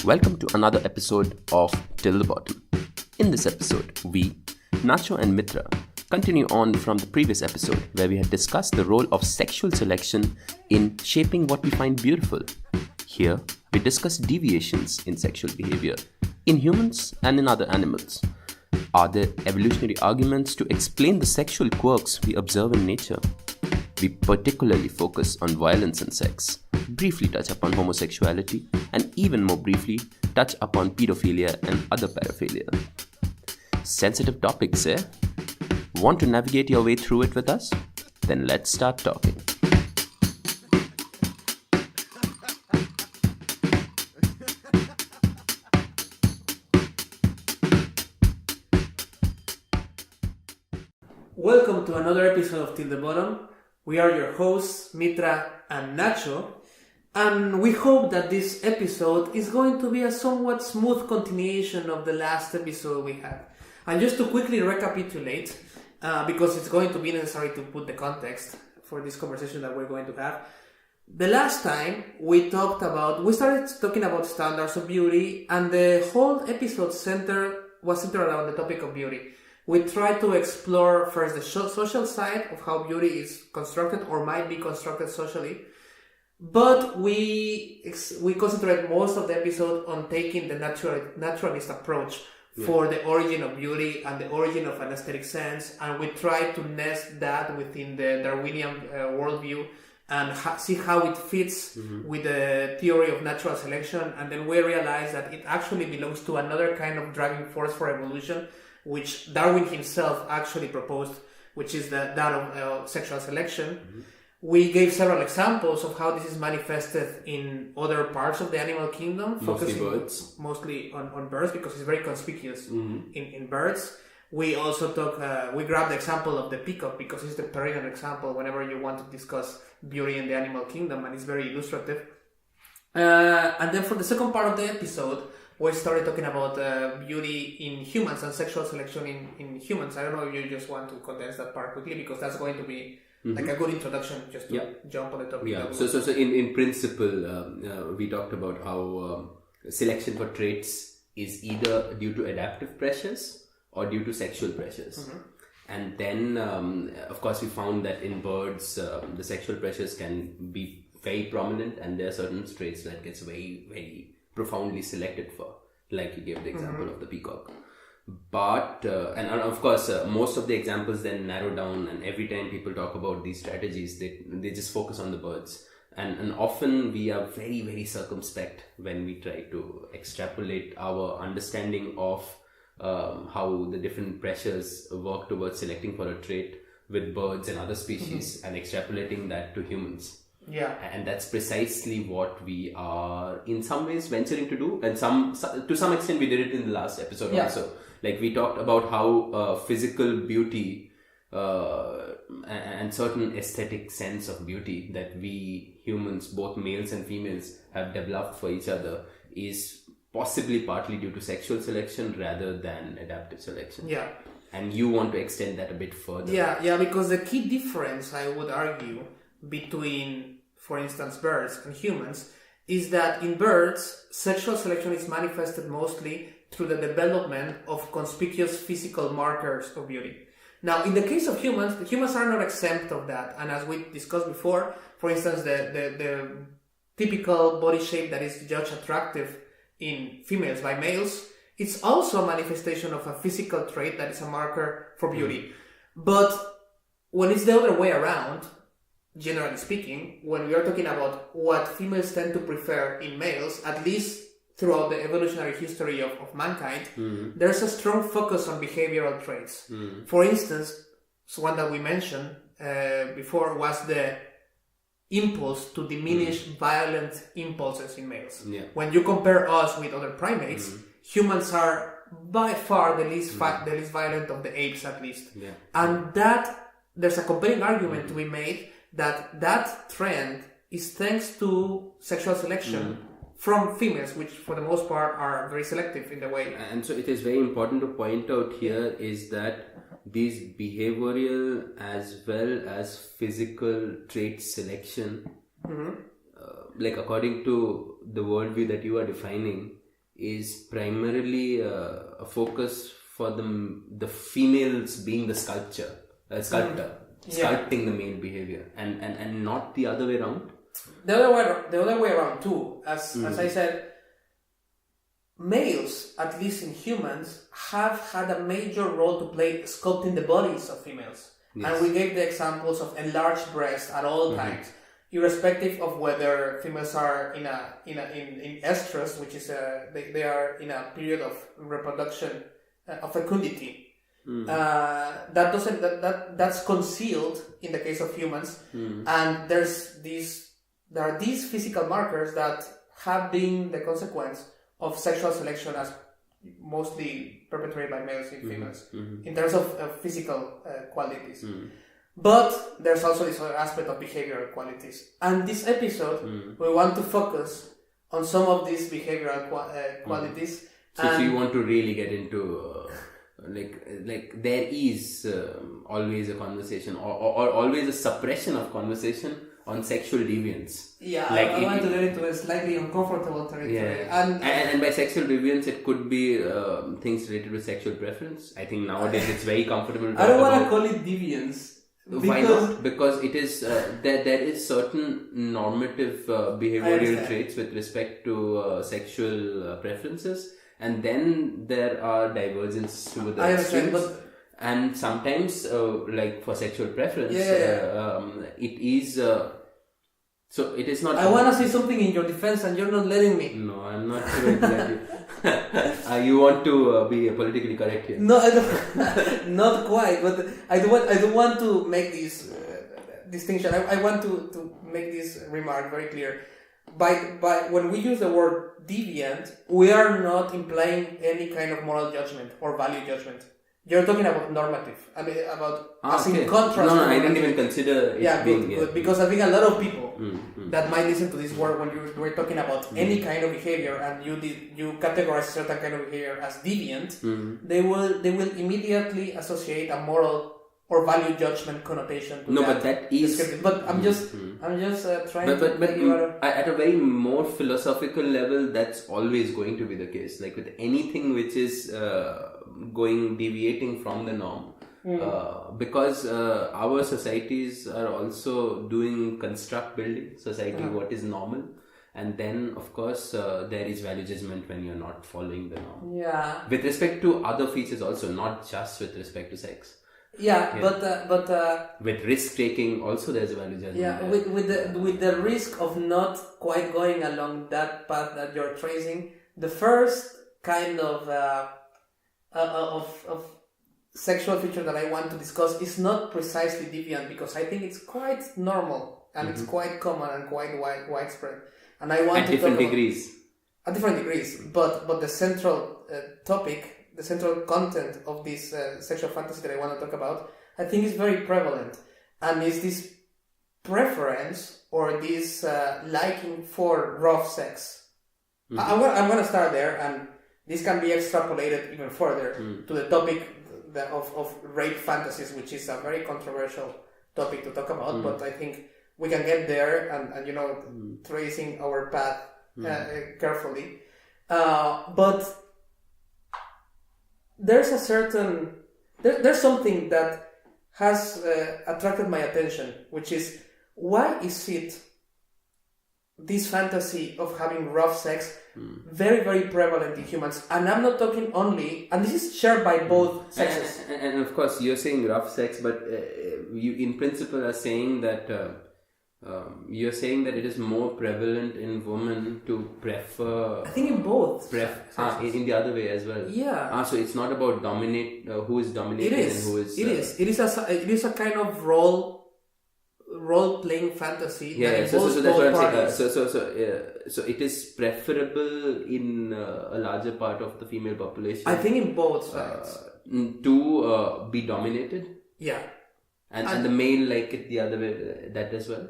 Welcome to another episode of Till the Bottom. In this episode, we, Nacho and Mitra, continue on from the previous episode where we had discussed the role of sexual selection in shaping what we find beautiful. Here, we discuss deviations in sexual behavior in humans and in other animals. Are there evolutionary arguments to explain the sexual quirks we observe in nature? We particularly focus on violence and sex, briefly touch upon homosexuality, and even more briefly touch upon pedophilia and other paraphilia. Sensitive topics, eh? Want to navigate your way through it with us? Then let's start talking. Welcome to another episode of Till the Bottom. We are your hosts, Mitra and Nacho, and we hope that this episode is going to be a somewhat smooth continuation of the last episode we had. And just to quickly recapitulate, because it's going to be necessary to put the context for this conversation that we're going to have. The last time we started talking about standards of beauty, and the whole episode was centered around the topic of beauty. We tried to explore first the social side of how beauty is constructed or might be constructed socially, but we concentrate most of the episode on taking the naturalist approach for the origin of beauty and the origin of an aesthetic sense, and we try to nest that within the Darwinian worldview and see how it fits with the theory of natural selection, and then we realize that it actually belongs to another kind of driving force for evolution, which Darwin himself actually proposed, which is that of sexual selection. We gave several examples of how this is manifested in other parts of the animal kingdom, focusing mostly on birds because it's very conspicuous in birds. We also we grabbed the example of the peacock because it's the perennial example whenever you want to discuss beauty in the animal kingdom, and it's very illustrative. And then for the second part of the episode, we started talking about beauty in humans and sexual selection in humans. I don't know if you just want to condense that part quickly, because that's going to be like a good introduction just to jump on the topic. Yeah. So in principle, we talked about how selection for traits is either due to adaptive pressures or due to sexual pressures. And then, of course, we found that in birds, the sexual pressures can be very prominent, and there are certain traits that gets very, very profoundly selected for, like you gave the example of the peacock. But and of course most of the examples then narrow down, and every time people talk about these strategies, they just focus on the birds, and often we are very, very circumspect when we try to extrapolate our understanding of how the different pressures work towards selecting for a trait with birds and other species, and extrapolating that to humans. Yeah, and that's precisely what we are in some ways venturing to do, and to some extent we did it in the last episode also. Like we talked about how physical beauty and certain aesthetic sense of beauty that we humans, both males and females, have developed for each other is possibly partly due to sexual selection rather than adaptive selection. Yeah. And you want to extend that a bit further. Yeah, because the key difference, I would argue, between, for instance, birds and humans is that in birds, sexual selection is manifested mostly through the development of conspicuous physical markers of beauty. Now, in the case of humans, the humans are not exempt of that. And as we discussed before, for instance, the typical body shape that is judged attractive in females by males, it's also a manifestation of a physical trait that is a marker for beauty. But when it's the other way around, generally speaking, when we are talking about what females tend to prefer in males, at least throughout the evolutionary history of mankind, there's a strong focus on behavioral traits. For instance, one that we mentioned before was the impulse to diminish violent impulses in males. When you compare us with other primates, humans are by far the least violent of the apes, at least. And that there's a compelling argument to be made that trend is thanks to sexual selection from females, which for the most part are very selective in the way. And so it is very important to point out here is that these behavioral as well as physical trait selection, like according to the worldview that you are defining, is primarily a focus for the females being the sculptor, sculpting the male behavior, and not the other way around. The other way around too. As I said, males, at least in humans, have had a major role to play sculpting the bodies of females. Yes. And we gave the examples of enlarged breasts at all times, irrespective of whether females are in estrus, which is they are in a period of reproduction of fecundity. That's concealed in the case of humans, and there are these physical markers that have been the consequence of sexual selection, as mostly perpetrated by males in females, in terms of physical qualities. But there's also this other aspect of behavioral qualities. And this episode, we want to focus on some of these behavioral qualities. So you want to really get into like there is always a conversation or always a suppression of conversation on sexual deviance. Yeah, I want to get into a slightly uncomfortable territory. Yeah. And by sexual deviance, it could be things related to sexual preference. I think nowadays it's very comfortable. I don't want to call it deviance. Why not? Because it is there is certain normative behavioral traits with respect to sexual preferences, and then there are divergences to the extremes. And sometimes, like for sexual preference, it is. So it is not. I want to say something in your defense, and you're not letting me. No, I'm not going to let you. You want to be politically correct here? No, I don't. Not quite. But I don't want to make this distinction. I want to make this remark very clear. By when we use the word deviant, we are not implying any kind of moral judgment or value judgment. You're talking about normative. I mean, about in contrast. No, I didn't even consider it being. Good, because I think a lot of people that might listen to this word when we're talking about any kind of behavior and you categorize certain kind of behavior as deviant, they will immediately associate a moral or value judgment connotation to but that is. But I'm just trying to make you at a very more philosophical level, that's always going to be the case. Like with anything which is deviating from the norm, because our societies are also doing construct building society, what is normal, and then of course there is value judgment when you're not following the norm. Yeah. With respect to other features also, not just with respect to sex. Yeah. But with risk taking also there's a value judgment. Yeah, with the risk of not quite going along that path that you're tracing, the first kind of sexual feature that I want to discuss is not precisely deviant, because I think it's quite normal and it's quite common and quite widespread. And I want at different degrees. At different degrees, but the central topic. The central content of this sexual fantasy that I want to talk about, I think is very prevalent, and is this preference or this liking for rough sex. I'm going to start there, and this can be extrapolated even further to the topic of rape fantasies, which is a very controversial topic to talk about, but I think we can get there and tracing our path carefully. But there's there's something that has attracted my attention, which is, why is it this fantasy of having rough sex very, very prevalent in humans? And I'm not talking only, and this is shared by both sexes. And of course, you're saying rough sex, but you in principle are saying that you're saying that it is more prevalent in women to prefer. I think in both. In the other way as well. Yeah. So it's not about who is dominating and who is. It is a kind of role playing fantasy. Yeah. So that's what I'm saying. So it is preferable in a larger part of the female population. I think in both sides. To be dominated. Yeah. And the male like it the other way, that as well.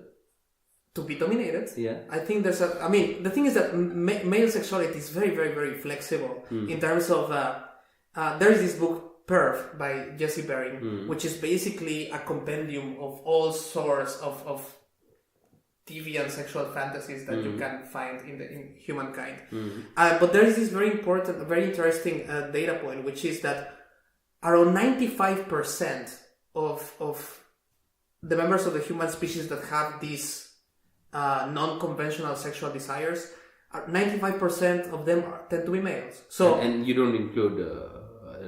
To be dominated. Yeah. I think the thing is that male sexuality is very, very, very flexible in terms of, there is this book, Perf, by Jesse Bering, which is basically a compendium of all sorts of deviant sexual fantasies that you can find in humankind. But there is this very important, very interesting data point, which is that around 95% of the members of the human species that have these non-conventional sexual desires, 95% of them tend to be males. So and you don't include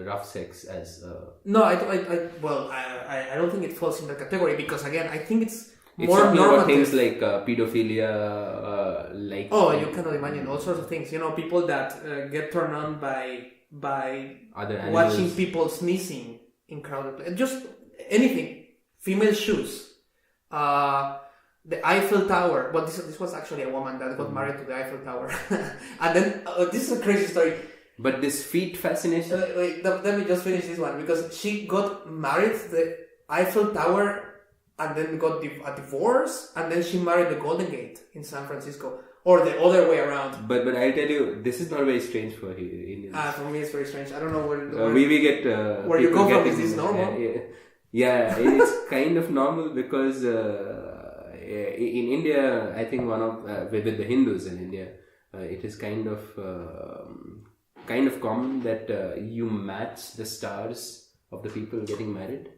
rough sex as no, I don't think it falls in the category, because again, I think it's more talking normative. about things like pedophilia, like you cannot imagine all sorts of things. People that get turned on by other animals. watching people sneezing in crowded places, just anything. Female shoes, the Eiffel Tower. Well, this was actually a woman that got married to the Eiffel Tower, and then this is a crazy story. But this feet fascination. Wait, let me just finish this one, because she got married to the Eiffel Tower and then got a divorce, and then she married the Golden Gate in San Francisco, or the other way around. But I'll tell you, this is not very strange for Indians. For me, it's very strange. I don't know where we get where you come from. Is this normal? Yeah, it's kind of normal, because in India, I think one of with the Hindus in India, it is kind of common that you match the stars of the people getting married.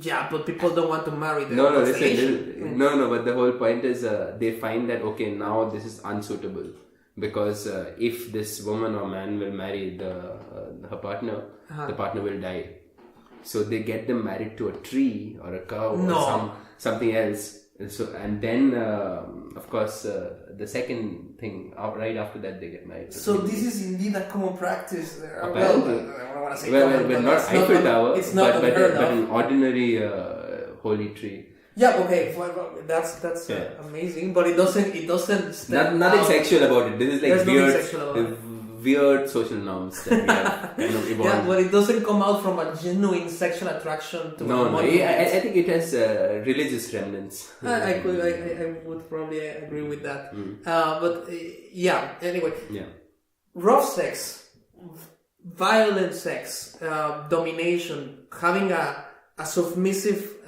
Yeah, but people don't want to marry them. No, listen. No, but the whole point is they find that, okay, now this is unsuitable, because if this woman or man will marry her partner, the partner will die. So they get them married to a tree or a cow or something else. And then, of course, the second thing, right after that, they get married. So this is indeed a common practice. Apparently. I don't want to say well, not Eiffel Tower, it's not but an ordinary holy tree. Yeah, okay, well, that's amazing, but it doesn't stand Nothing out. sexual about it. This is like There's weird social norms that we have kind of evolved. Yeah, but it doesn't come out from a genuine sexual attraction to No, I think it has religious remnants. I would probably agree with that. But anyway. Yeah. Rough sex, violent sex, domination, having a submissive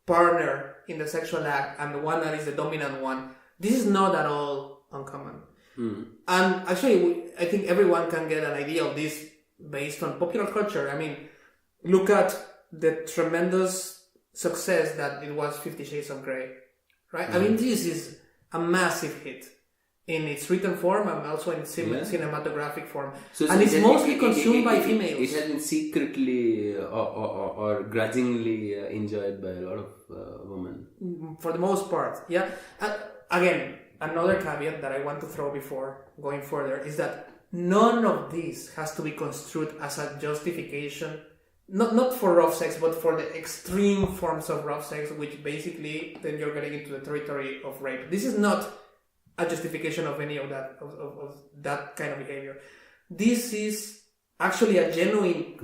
partner in the sexual act, and the one that is the dominant one, this is not at all uncommon. And actually, I think everyone can get an idea of this based on popular culture. I mean, look at the tremendous success that it was 50 Shades of Grey, right? I mean, this is a massive hit in its written form and also in cinematographic form. And it's mostly consumed by females. It has been secretly or grudgingly enjoyed by a lot of women. For the most part, yeah. Again, another caveat that I want to throw before going further is that none of this has to be construed as a justification, not for rough sex, but for the extreme forms of rough sex, which basically then you're getting into the territory of rape. This is not a justification of any of that of that kind of behavior. This is actually a genuine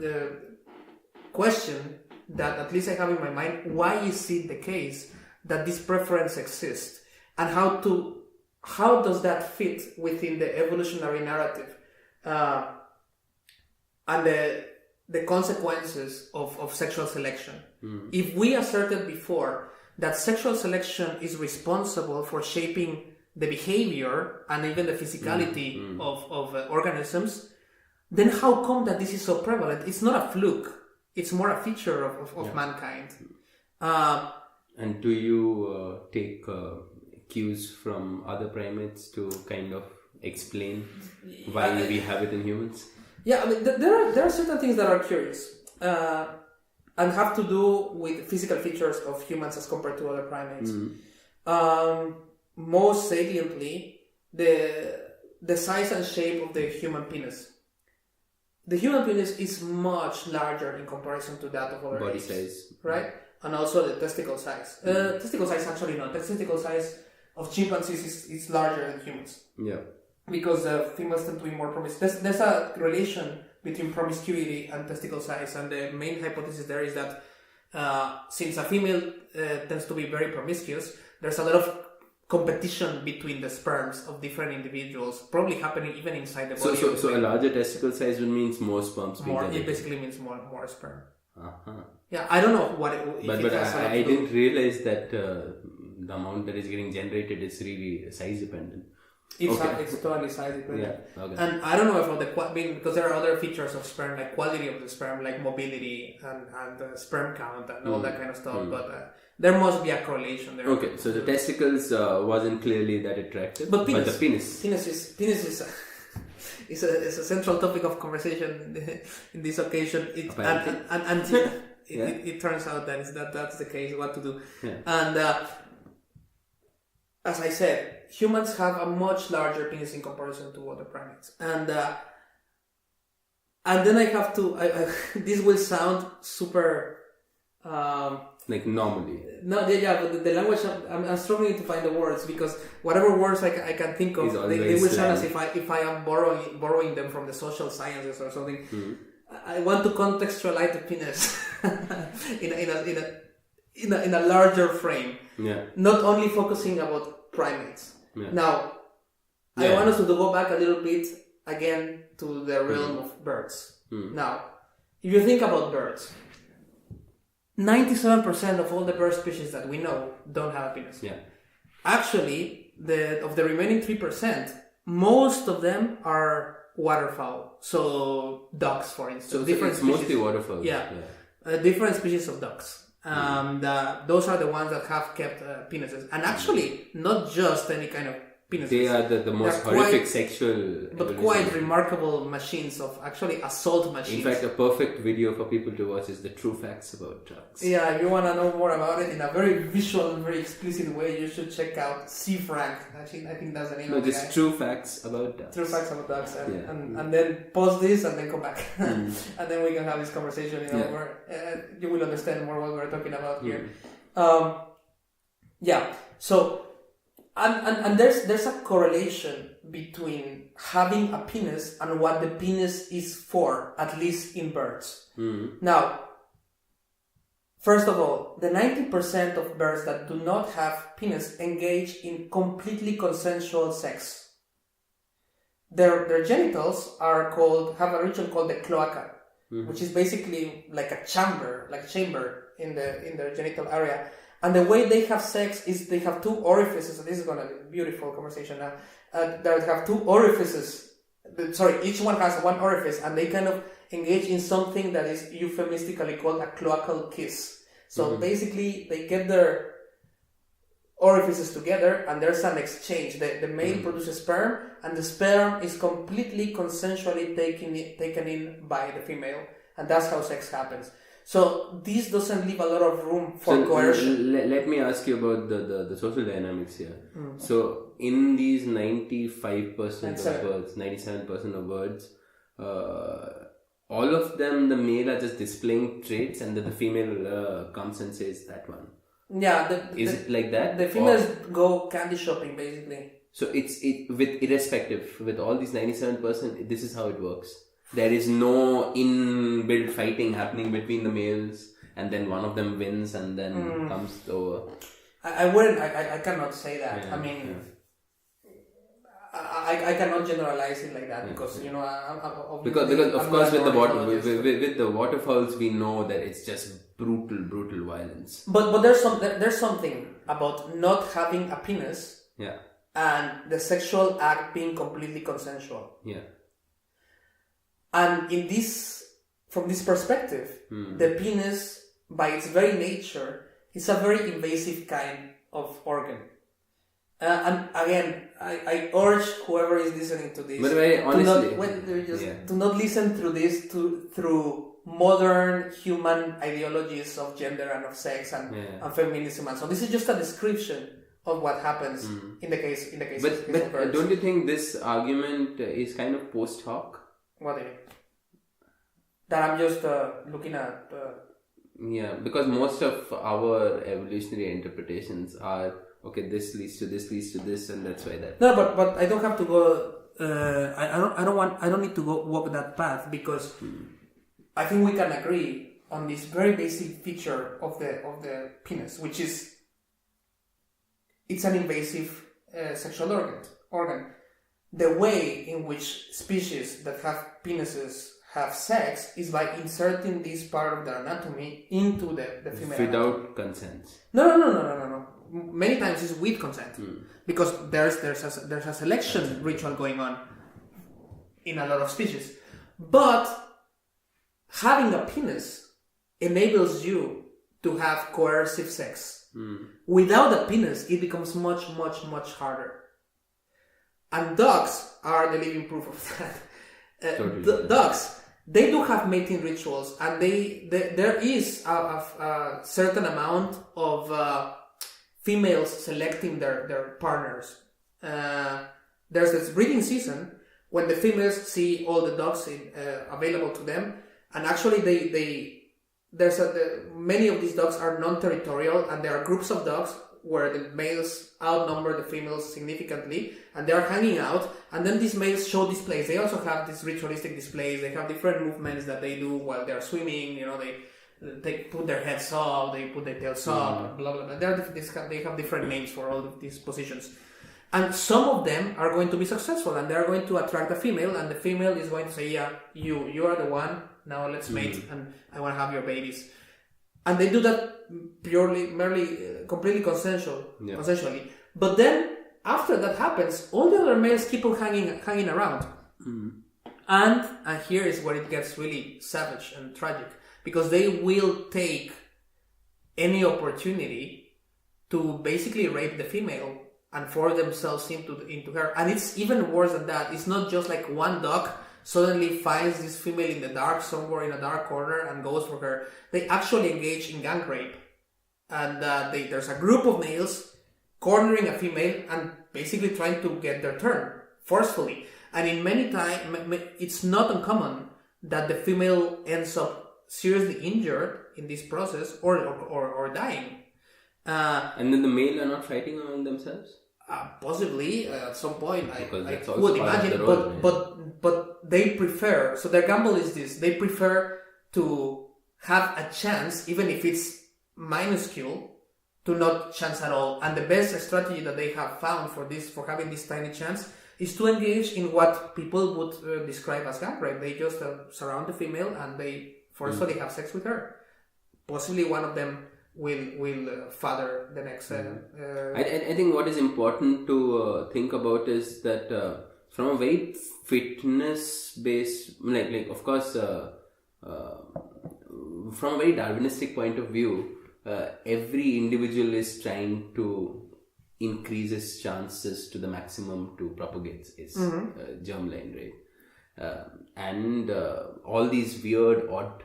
question that at least I have in my mind. Why is it the case that this preference exists, and how does that fit within the evolutionary narrative and the consequences of sexual selection? If we asserted before that sexual selection is responsible for shaping the behavior and even the physicality of organisms, then how come that this is so prevalent? It's not a fluke. It's more a feature of mankind. And do you take cues from other primates to kind of explain why we have it in humans? Yeah, I mean, there are certain things that are curious and have to do with physical features of humans as compared to other primates. Most saliently, the size and shape of the human penis. The human penis is much larger in comparison to that of other body apes, size, right? And also the testicle size. Testicle size actually not. The testicle size of chimpanzees is larger than humans. Yeah. Because females tend to be more promiscuous. There's a relation between promiscuity and testicle size, and the main hypothesis there is that since a female tends to be very promiscuous, there's a lot of competition between the sperms of different individuals, probably happening even inside the body. So a larger testicle size would means more sperms. It basically means more sperm. Uh-huh. Yeah, I don't know what it. But I didn't realize that the amount that is getting generated is really size dependent. It's totally size dependent. Yeah. Okay. And I don't know if because there are other features of sperm, like quality of the sperm, like mobility and sperm count and all that kind of stuff. But there must be a correlation there. Okay, so the testicles wasn't clearly that attractive, but the penis is a central topic of conversation in this occasion. It turns out that's the case. What to do? Yeah. And as I said, humans have a much larger penis in comparison to other primates, and then I have to. This will sound super. Like normally. No, but the language, I'm struggling to find the words, because whatever words I can think of, they will sound as if I am borrowing them from the social sciences or something. Mm-hmm. I want to contextualize the penis in a larger frame. Yeah. Not only focusing about primates. Yeah. Now, I want us to go back a little bit again to the realm of birds. Mm-hmm. Now, if you think about birds, 97% of all the bird species that we know don't have a penis. Yeah. Actually, of the remaining 3%, most of them are waterfowl. So ducks, for instance. So different it's species. mostly waterfowl. Yeah. Different species of ducks. Those are the ones that have kept penises. And actually, not just any kind of penises. They are the most horrific sexual... But quite remarkable machines of actually assault machines. In fact, a perfect video for people to watch is the true facts about drugs. Yeah, if you want to know more about it in a very visual and very explicit way, you should check out C. Frank. Actually, I think that's the name of the guy. Just true facts about drugs. True facts about drugs. And then pause this and then come back. And then we can have this conversation, where you will understand more what we're talking about here. So... And there's a correlation between having a penis and what the penis is for, at least in birds. Now, first of all, the 90% of birds that do not have penis engage in completely consensual sex. Their genitals have a region called the cloaca, which is basically like a chamber in their genital area. And the way they have sex is they have two orifices, and this is going to be a beautiful conversation now. They have two orifices. Each one has one orifice, and they kind of engage in something that is euphemistically called a cloacal kiss. So basically, they get their orifices together, and there's an exchange. The male produces sperm, and the sperm is completely consensually taken in by the female, and that's how sex happens. So this doesn't leave a lot of room for coercion. Let me ask you about the social dynamics here. So in these 95% of birds, 97% of birds, all of them, the male are just displaying traits, and then the female comes and says that one. Yeah. Is it like that? The females go candy shopping, basically. So it's irrespective, with all these 97%, this is how it works. There is no inbuilt fighting happening between the males, and then one of them wins and then comes over. I cannot say that. I mean, I cannot generalize it like that because because of course with the waterfowls we know that it's just brutal violence. But there's something about not having a penis. Yeah. And the sexual act being completely consensual. Yeah. And from this perspective, the penis, by its very nature, is a very invasive kind of organ. And again, I urge whoever is listening to this, but very honestly, to not listen through this through modern human ideologies of gender and of sex and feminism and so. This is just a description of what happens in the case of birds. Don't you think this argument is kind of post hoc? What do you mean? That I'm just looking at... Yeah, because most of our evolutionary interpretations are, okay, this leads to this, and that's why that... No, but I don't have to go... I don't need to go walk that path, because I think we can agree on this very basic feature of the penis, which is it's an invasive sexual organ. The way in which species that have penises have sex is by inserting this part of the anatomy into the female without anatomy. consent. No. many times it's with consent, because there's a selection ritual going on in a lot of species. But having a penis enables you to have coercive sex. Without a penis, it becomes much, much, much harder. And dogs are the living proof of that. Dogs, they do have mating rituals, and there is a certain amount of females selecting their partners. There's this breeding season when the females see all the dogs available to them, and actually many of these dogs are non-territorial, and there are groups of dogs where the males outnumber the females significantly, and they are hanging out, and then these males show displays. They also have these ritualistic displays. They have different movements that they do while they're swimming. They put their heads up, they put their tails up, blah blah blah. They have different names for all of these positions, and some of them are going to be successful, and they are going to attract a female, and the female is going to say, "Yeah, you are the one. Now let's mate, and I want to have your babies." And they do that completely consensually. But then, after that happens, all the other males keep on hanging around. And here is where it gets really savage and tragic, because they will take any opportunity to basically rape the female and force themselves into her. And it's even worse than that. It's not just like one dog suddenly finds this female in the dark, somewhere in a dark corner, and goes for her. They actually engage in gang rape. And there's a group of males cornering a female and basically trying to get their turn, forcefully. And in many times, it's not uncommon that the female ends up seriously injured in this process or dying. And then the male are not fighting among themselves? Possibly at some point, I also would imagine, but they prefer. So their gamble is this: they prefer to have a chance, even if it's minuscule, to not chance at all. And the best strategy that they have found for having this tiny chance is to engage in what people would describe as gang rape. They just surround the female and they forcefully have sex with her. Possibly one of them will father the next. I think what is important to think about is that from a very fitness based, like of course, from a very Darwinistic point of view, every individual is trying to increase his chances to the maximum to propagate his germline, right? And all these weird, odd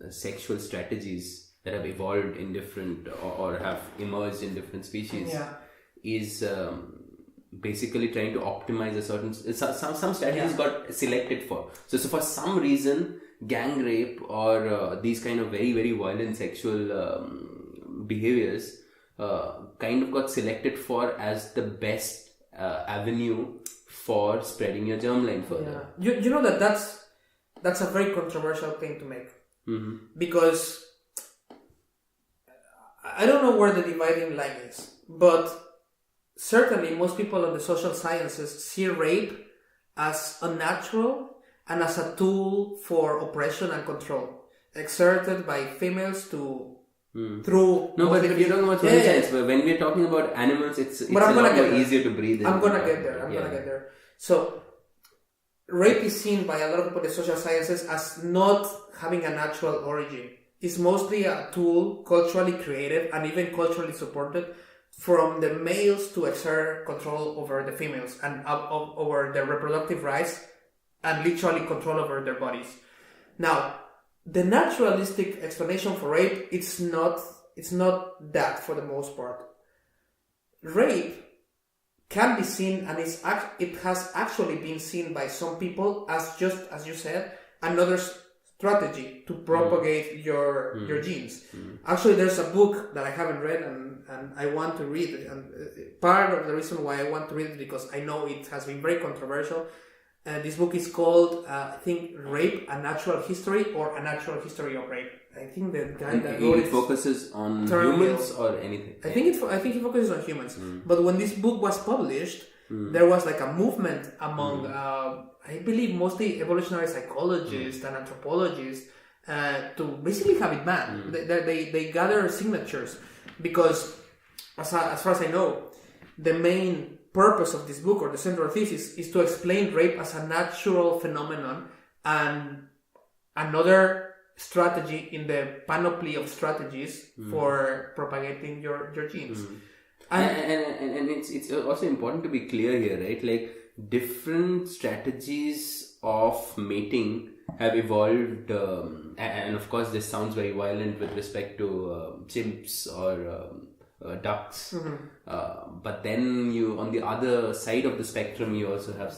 sexual strategies that have evolved in different or have emerged in different species is basically trying to optimize a certain. Some strategies got selected for. So for some reason, gang rape or these kind of very, very violent sexual behaviors kind of got selected for as the best avenue for spreading your germline further. You know that's a very controversial thing to make. Because I don't know where the dividing line is, but certainly most people in the social sciences see rape as unnatural and as a tool for oppression and control exerted by females through. No, but if you're talking about social science, but when we're talking about animals, it's a lot more easier to breathe. I'm gonna get there. I'm gonna get there. So, rape is seen by a lot of people in the social sciences as not having a natural origin. It's mostly a tool, culturally created and even culturally supported, from the males to exert control over the females and over their reproductive rights and literally control over their bodies. Now, the naturalistic explanation for rape, it's not that for the most part. Rape can be seen, and it has actually been seen by some people as, just as you said, another strategy to propagate your genes. Actually, there's a book that I haven't read and I want to read it. And part of the reason why I want to read it because I know it has been very controversial. This book is called, I think, Rape: A Natural History, or A Natural History of Rape. I think the guy that wrote it focuses on humans or anything. I think he focuses on humans. But when this book was published, there was like a movement among, I believe, mostly evolutionary psychologists and anthropologists to basically have it banned. They gather signatures. because as far as I know, the main purpose of this book, or the central thesis, is to explain rape as a natural phenomenon and another strategy in the panoply of strategies for propagating your genes. And it's also important to be clear here, right? Like, different strategies of mating have evolved, and of course this sounds very violent with respect to chimps or ducks, but then you, on the other side of the spectrum, you also have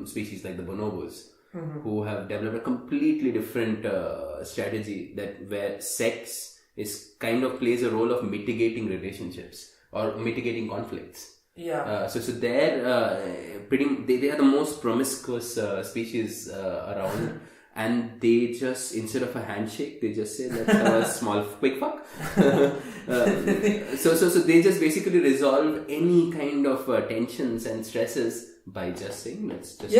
species like the bonobos, who have developed a completely different strategy, that where sex is kind of plays a role of mitigating relationships or mitigating conflicts. Yeah. So they're they are the most promiscuous species around, and they just, instead of a handshake, they just say, let's have a small quick fuck. So they just basically resolve any kind of tensions and stresses by just saying, let's just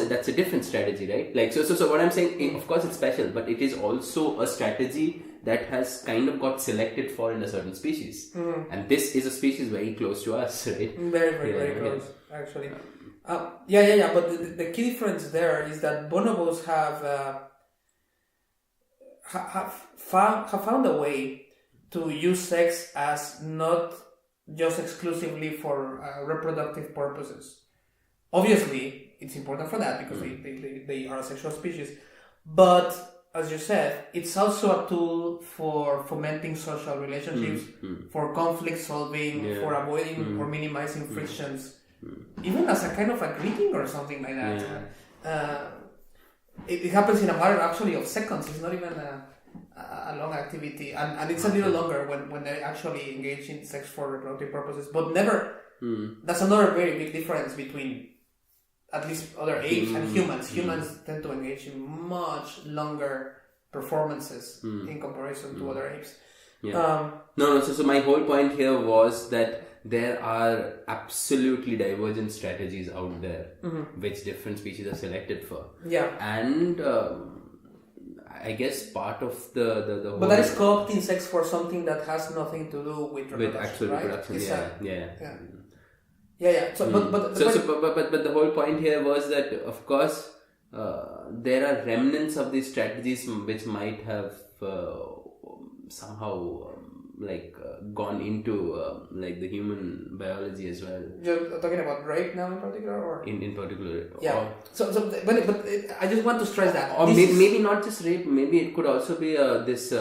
that's a different strategy, right? Like, so what I'm saying, of course it's special, but it is also a strategy that has kind of got selected for in a certain species, and this is a species very close to us, right? Very close, actually. But the key difference there is that bonobos have found a way to use sex as not just exclusively for reproductive purposes. Obviously, it's important for that because they are a sexual species, but as you said, it's also a tool for fomenting social relationships, for conflict solving, for avoiding or minimizing frictions, even as a kind of a greeting or something like that. It happens in a matter actually of seconds. It's not even a long activity, and it's a little longer when they actually engage in sex for reproductive purposes, but never. That's another very big difference between at least other apes and humans. Humans tend to engage in much longer performances in comparison to other apes. So my whole point here was that there are absolutely divergent strategies out there which different species are selected for. And I guess part of the whole... But that is co-opting sex for something that has nothing to do with reproduction, with actual right? reproduction. So, but the whole point here was that, of course, there are remnants of these strategies which might have somehow gone into like the human biology as well. You're talking about rape now in particular, or in particular? Yeah. But I just want to stress that. Or maybe not just rape. Maybe it could also be this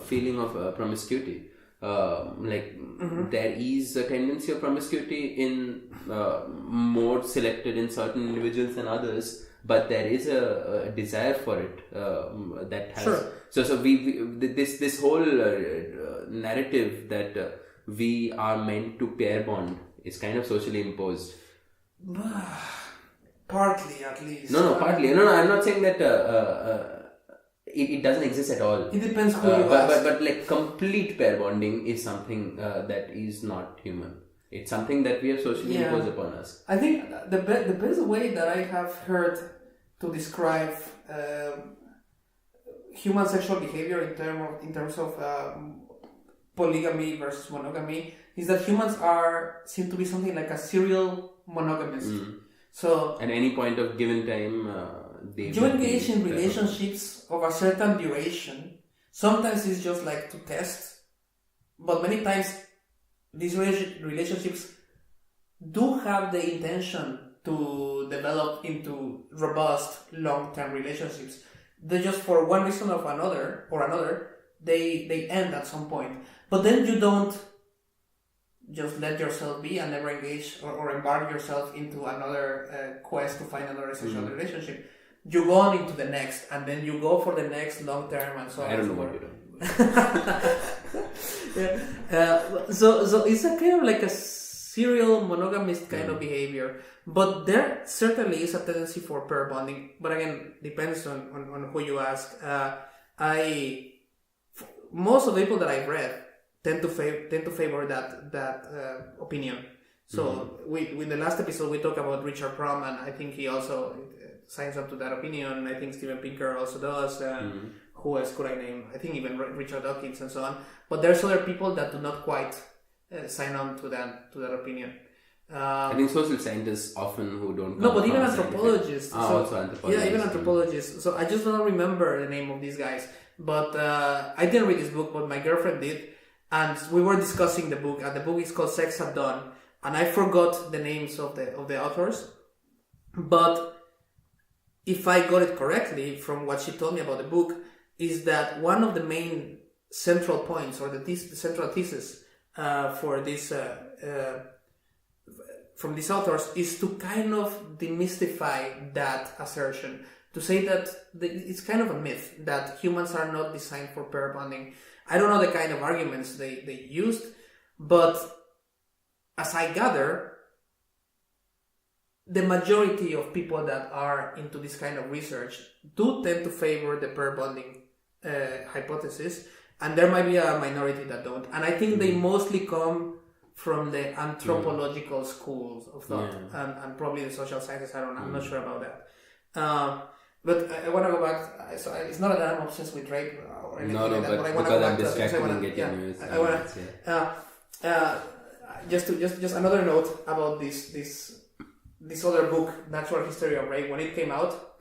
feeling of promiscuity. There is a tendency of promiscuity in more selected in certain individuals than others, but there is a desire for it that has. Sure. So this whole narrative that we are meant to pair bond is kind of socially imposed. Partly, at least. Partly. No, I'm not saying that. It doesn't exist at all. It depends who you ask. But like complete pair bonding is something that is not human. It's something that we have socially imposed upon us. I think the best way that I have heard to describe human sexual behavior in terms of polygamy versus monogamy is that humans seem to be something like a serial monogamist. So at any point of given time, you engage in relationships of a certain duration. Sometimes it's just like to test, but many times these relationships do have the intention to develop into robust long-term relationships. They just, for one reason or another, they end at some point. But then you don't just let yourself be and never engage or embark yourself into another quest to find another sexual relationship. You go on into the next, and then you go for the next long term, and so on. I don't know what you're doing. So it's a kind of like a serial monogamist kind of behavior, but there certainly is a tendency for pair bonding. But again, depends on who you ask. Most of the people that I've read tend to favor that opinion. So in the last episode we talked about Richard Prom, and I think he also signs up to that opinion. I think Steven Pinker also does. who else could I name? I think even Richard Dawkins and so on. But there's other people that do not quite sign on to that opinion. I think social scientists often who don't. No, but even anthropologists. Also anthropologists. Yeah, even anthropologists. So I just don't remember the name of these guys. But I didn't read this book, but my girlfriend did. And we were discussing the book, and the book is called Sex at Dawn. And I forgot the names of the authors. But if I got it correctly from what she told me about the book, is that one of the main central points, or the central thesis for this from these authors, is to kind of demystify that assertion. To say that it's kind of a myth that humans are not designed for pair bonding. I don't know the kind of arguments they used, but as I gather, the majority of people that are into this kind of research do tend to favor the pair bonding hypothesis, and there might be a minority that don't. And I think they mostly come from the anthropological schools of thought, and probably the social sciences. I'm not sure about that. But I want to go back. So it's not that I'm obsessed with rape or anything like that. But I want to go back to that. I want to. Just another note about this other book, Natural History of Rape. When it came out,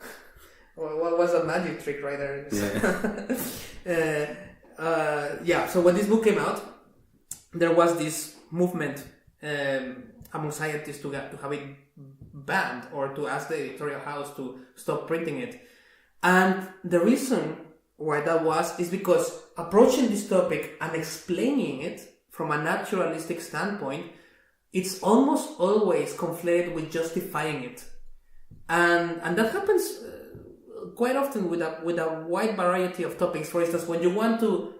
what was a magic trick right there? So when this book came out, there was this movement among scientists to have it banned, or to ask the editorial house to stop printing it. And the reason why that was is because approaching this topic and explaining it from a naturalistic standpoint, it's almost always conflated with justifying it. And that happens quite often with a wide variety of topics. For instance, when you want to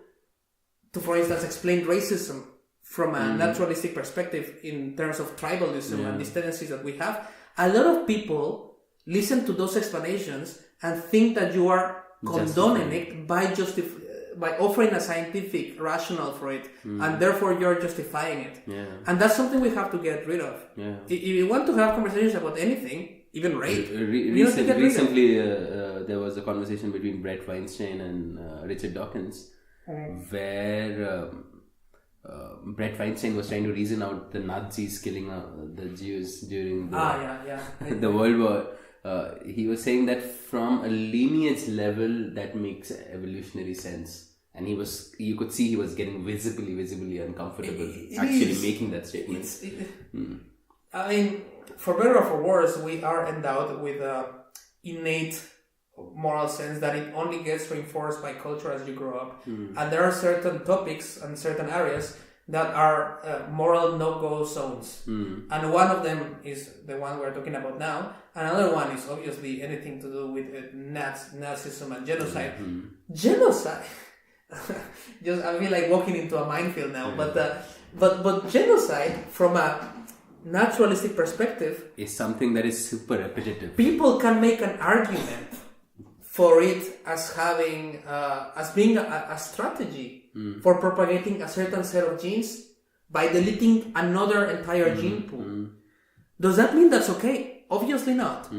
for instance, explain racism from a naturalistic perspective in terms of tribalism and these tendencies that we have, a lot of people listen to those explanations and think that you are condoning it by offering a scientific rationale for it, and therefore you're justifying it. And that's something we have to get rid of. If you want to have conversations about anything, even rape, recently there was a conversation between Brett Weinstein and Richard Dawkins, where Brett Weinstein was trying to reason out the Nazis killing the Jews during the World War. He was saying that from a lineage level that makes evolutionary sense, and you could see he was getting visibly uncomfortable making that statement. I mean, for better or for worse, we are endowed with an innate moral sense that it only gets reinforced by culture as you grow up. And there are certain topics and certain areas that are moral no-go zones. And one of them is the one we're talking about now. Another one is obviously anything to do with Nazism and genocide. Genocide! I feel like walking into a minefield now. But genocide, from a naturalistic perspective, is something that is super repetitive. People can make an argument for it as having as being a strategy for propagating a certain set of genes by deleting another entire gene pool. Does that mean that's okay? Obviously not.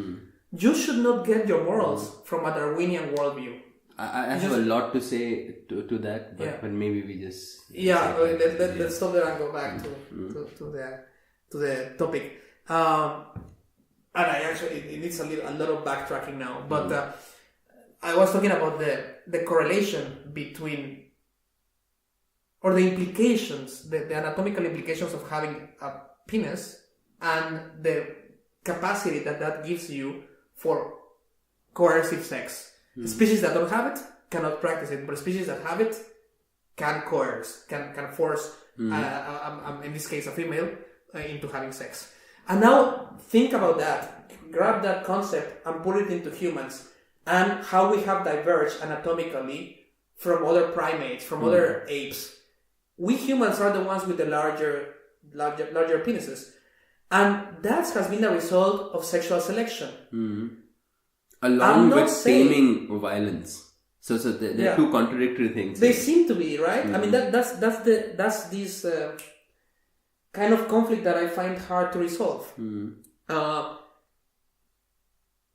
You should not get your morals from a Darwinian worldview. I have a lot to say to that, but maybe we just let's stop there and go back to the topic. And I actually, it needs a lot of backtracking now, but I was talking about the correlation between, or the implications, the anatomical implications of having a penis and the capacity that gives you for coercive sex. Species that don't have it cannot practice it, but species that have it can coerce, can force, in this case a female, into having sex. And now think about that, grab that concept and put it into humans, and how we have diverged anatomically from other primates, from other apes. We humans are the ones with the larger penises, and that has been the result of sexual selection. Along with taming violence. So they're two contradictory things. They seem to be, right? I mean, that's this kind of conflict that I find hard to resolve.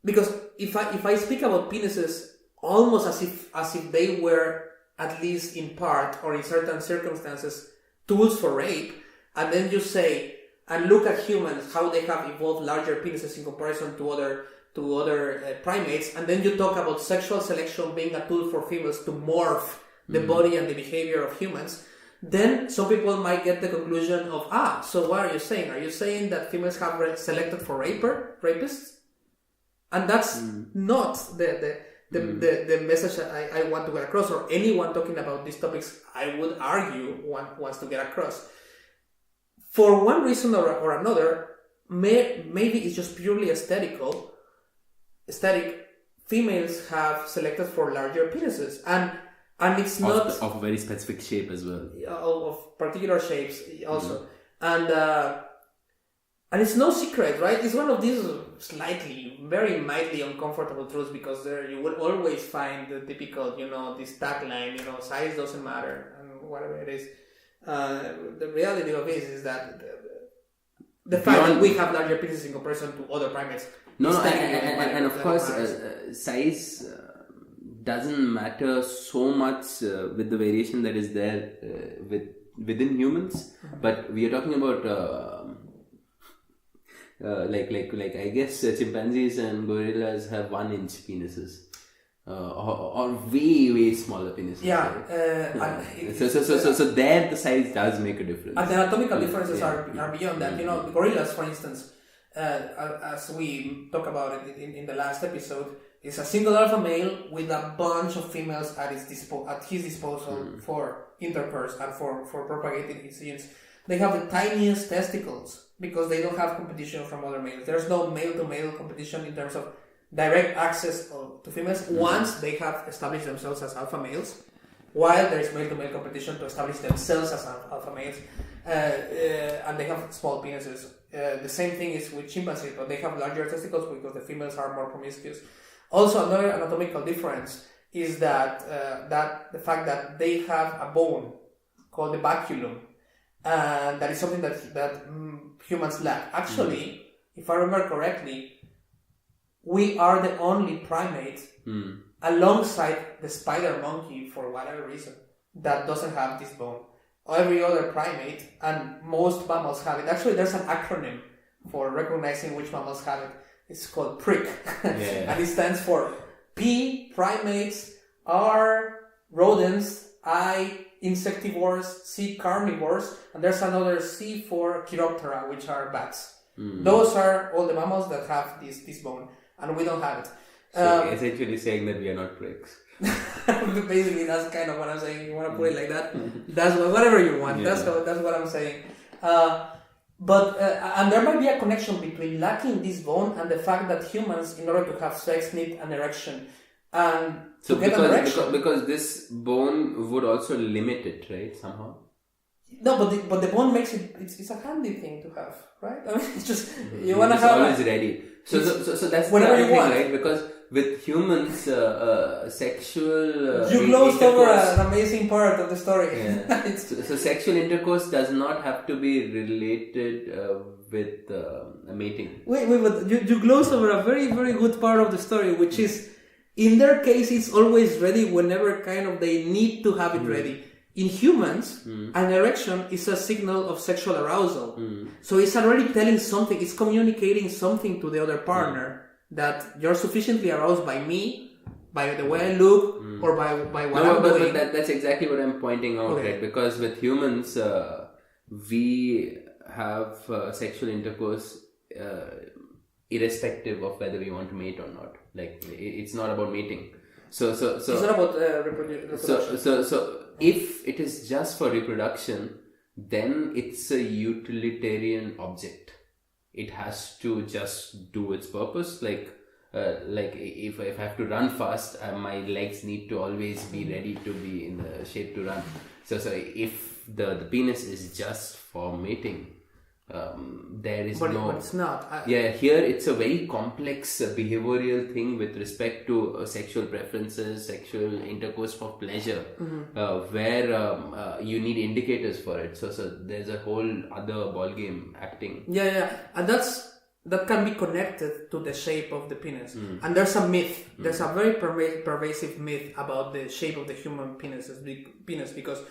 Because if I speak about penises almost as if they were, at least in part or in certain circumstances, tools for rape, and then you say, and look at humans, how they have evolved larger penises in comparison to other primates, and then you talk about sexual selection being a tool for females to morph the body and the behavior of humans, then some people might get the conclusion of, so what are you saying? Are you saying that females have selected for rapists? And that's not the message I want to get across, or anyone talking about these topics, I would argue, wants to get across. For one reason or another, maybe it's just purely aesthetic. Females have selected for larger penises, and it's not of a very specific shape as well, of particular shapes also, and it's no secret, right? It's one of these very mildly uncomfortable truths, because there you will always find the typical, this tagline, size doesn't matter, and whatever it is. The reality of it is that the fact that we have larger penises in comparison to other primates. And of course, size doesn't matter so much with the variation that is there within humans, but we are talking about like I guess chimpanzees and gorillas have 1-inch penises. Or way smaller penises. So there the size does make a difference. And the anatomical differences are beyond that. The gorillas, for instance, as we talk about it in the last episode, is a single alpha male with a bunch of females at his disposal for intercourse and for propagating his genes. They have the tiniest testicles because they don't have competition from other males. There's no male-to-male competition in terms of direct access to females once they have established themselves as alpha males, while there is male-to-male competition to establish themselves as alpha males, and they have small penises. The same thing is with chimpanzees, but they have larger testicles because the females are more promiscuous. Also, another anatomical difference is that the fact that they have a bone called the baculum, and that is something that humans lack. Actually, if I remember correctly, we are the only primate, alongside the spider monkey, for whatever reason, that doesn't have this bone. Every other primate, and most mammals have it. Actually, there's an acronym for recognizing which mammals have it. It's called PRIC. And it stands for P, primates, R, rodents, I, insectivores, C, carnivores, and there's another C for Chiroptera, which are bats. Those are all the mammals that have this bone, and we don't have it. So essentially saying that we are not pricks. Basically, that's kind of what I'm saying. You want to put it like that? That's whatever you want. That's what I'm saying. But and there might be a connection between lacking this bone and the fact that humans, in order to have sex, need an erection. And to get an erection, because this bone would also limit it, right? Somehow. No, but the bone makes it's a handy thing to have, right? I mean, it's just you want to have. It's always ready. So that's whenever the you thing, want, right? Because with humans, sexual you glossed over an amazing part of the story. Yeah. so sexual intercourse does not have to be related with mating. Wait, but you glossed over a very, very good part of the story, which is, in their case, it's always ready whenever kind of they need to have it ready. In humans, an erection is a signal of sexual arousal. So it's already telling something, it's communicating something to the other partner that you're sufficiently aroused by me, by the way I look, or by what I'm doing. But that's exactly what I'm pointing out, right? Because with humans, we have sexual intercourse irrespective of whether we want to mate or not. Like, it's not about mating. So it's not about reproduction. So if it is just for reproduction, then it's a utilitarian object. It has to just do its purpose. Like if I have to run fast, my legs need to always be ready to be in the shape to run. So if the penis is just for mating, there is but it's not. Here it's a very complex behavioral thing with respect to sexual preferences, sexual intercourse for pleasure, where you need indicators for it. So there's a whole other ballgame acting. And that's that can be connected to the shape of the penis. And there's a myth. There's a very pervasive myth about the shape of the human penis because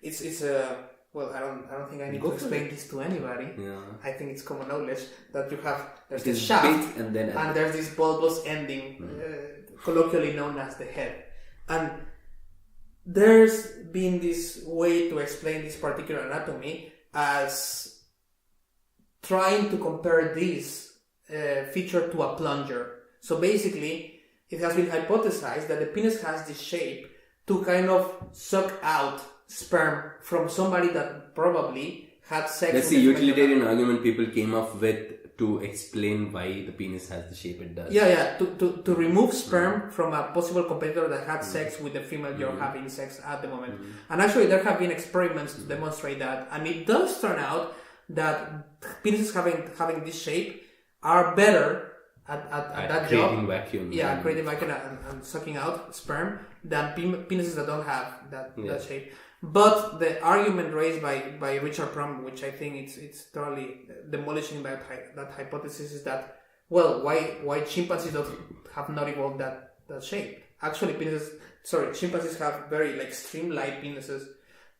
it's a well, I don't think I need to explain this to anybody. Yeah. I think it's common knowledge that there's this shaft and there's this bulbous ending, colloquially known as the head. And there's been this way to explain this particular anatomy as trying to compare this feature to a plunger. So basically, it has been hypothesized that the penis has this shape to kind of suck out sperm from somebody that probably had sex. That's the utilitarian argument people came up with to explain why the penis has the shape it does. Yeah. To remove sperm from a possible competitor that had sex with the female you're having sex at the moment. And actually there have been experiments to demonstrate that. And it does turn out that penises having this shape are better at that job. Creating vacuum. Yeah, creating vacuum and sucking out sperm than penises that don't have that shape. But the argument raised by Richard Prum, which I think it's totally demolishing that hypothesis, is that, well, why chimpanzees have not evolved that shape? Actually, chimpanzees have very streamlined penises.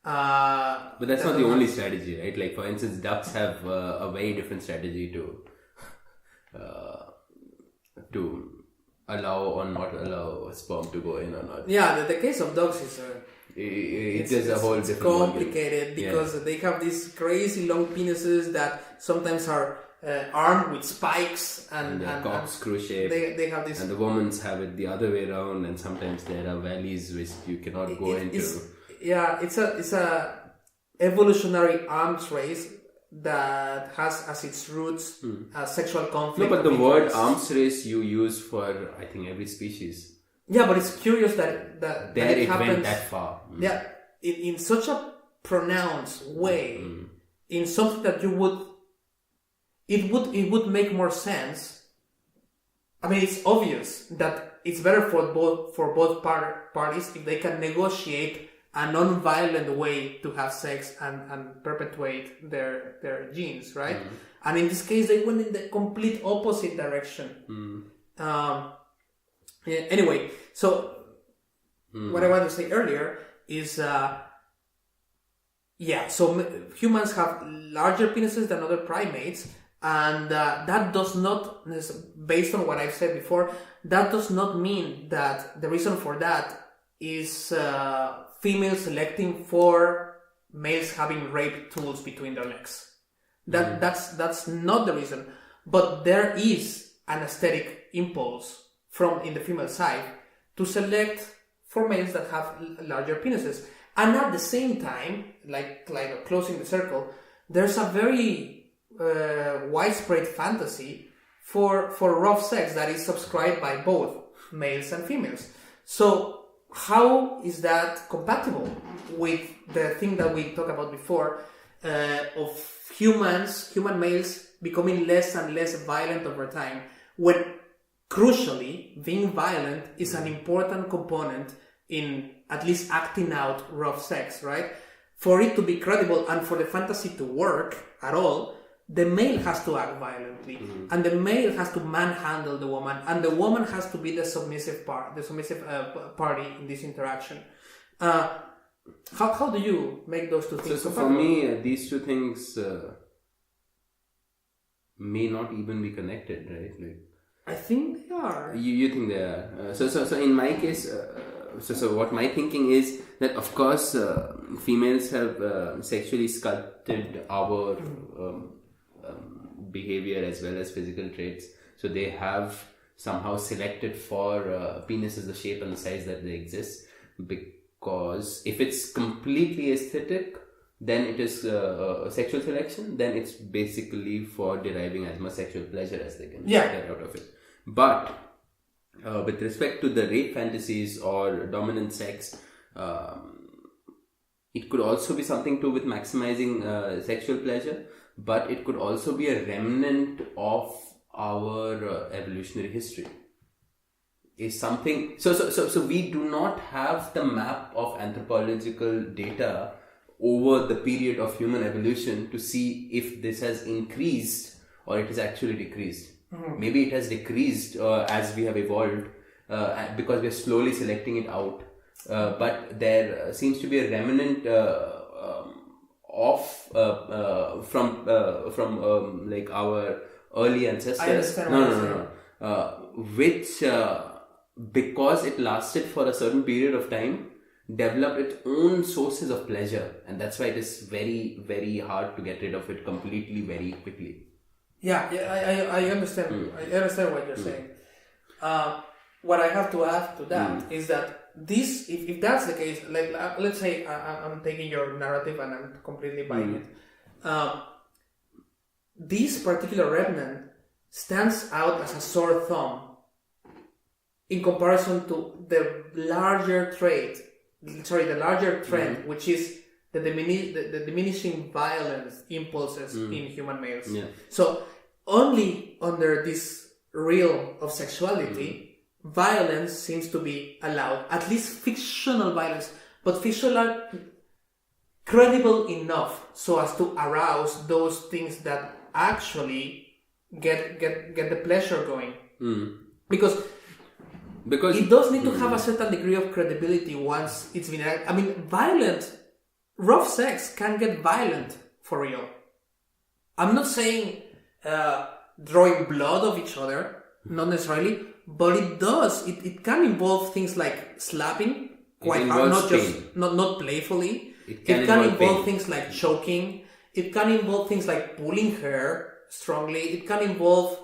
But that's not the only strategy, right? Like, for instance, ducks have a very different strategy to allow or not allow sperm to go in or not. Yeah, the case of dogs is it's just a whole different complicated because they have these crazy long penises that sometimes are armed with spikes and corkscrew shape. They have this, and the women's have it the other way around, and sometimes there are valleys which you cannot go into. It's a evolutionary arms race that has as its roots a sexual conflict. No, but the word arms race you use for, I think, every species. Yeah, but it's curious that it happens, went that far. Yeah, in such a pronounced way, in something that it would make more sense. I mean, it's obvious that it's better for both parties if they can negotiate a non-violent way to have sex and perpetuate their genes, right? And in this case, they went in the complete opposite direction. Anyway, so what I wanted to say earlier is, so humans have larger penises than other primates, and that does not, based on what I've said before, that does not mean that the reason for that is females selecting for males having rape tools between their legs. That's not the reason, but there is an aesthetic impulse in the female side to select for males that have larger penises. And at the same time, like closing the circle, there's a very widespread fantasy for rough sex that is subscribed by both males and females. So how is that compatible with the thing that we talked about before of human males becoming less and less violent over time, when crucially, being violent is an important component in at least acting out rough sex, right? For it to be credible and for the fantasy to work at all, the male has to act violently, and the male has to manhandle the woman, and the woman has to be the submissive party in this interaction. How do you make those two things? So for me, these two things may not even be connected, right? I think they are. You think they are? So in my case, so what my thinking is that of course females have sexually sculpted our behavior as well as physical traits. So they have somehow selected for penises the shape and the size that they exist. Because if it's completely aesthetic, then it is sexual selection. Then it's basically for deriving as much sexual pleasure as they can get out of it. But with respect to the rape fantasies or dominant sex, it could also be something to do with maximizing sexual pleasure, but it could also be a remnant of our evolutionary history. Is something so we do not have the map of anthropological data over the period of human evolution to see if this has increased or it has actually decreased. Maybe it has decreased as we have evolved because we are slowly selecting it out. But there seems to be a remnant from like our early ancestors. I understand. Which because it lasted for a certain period of time, developed its own sources of pleasure, and that's why it is very, very hard to get rid of it completely very quickly. I understand. I understand what you're saying. What I have to add to that is that this, if that's the case, like let's say I'm taking your narrative and I'm completely buying it. This particular remnant stands out as a sore thumb in comparison to the larger trend, which is the diminishing violence impulses in human males. Yeah. So only under this realm of sexuality, violence seems to be allowed, at least fictional violence, but fictional credible enough so as to arouse those things that actually get the pleasure going. Because it does need to have a certain degree of credibility once it's been... I mean, rough sex can get violent for real. I'm not saying drawing blood of each other, not necessarily, but it does. It can involve things like slapping, quite hard, not playfully. It can involve things like choking. It can involve things like pulling hair strongly. It can involve,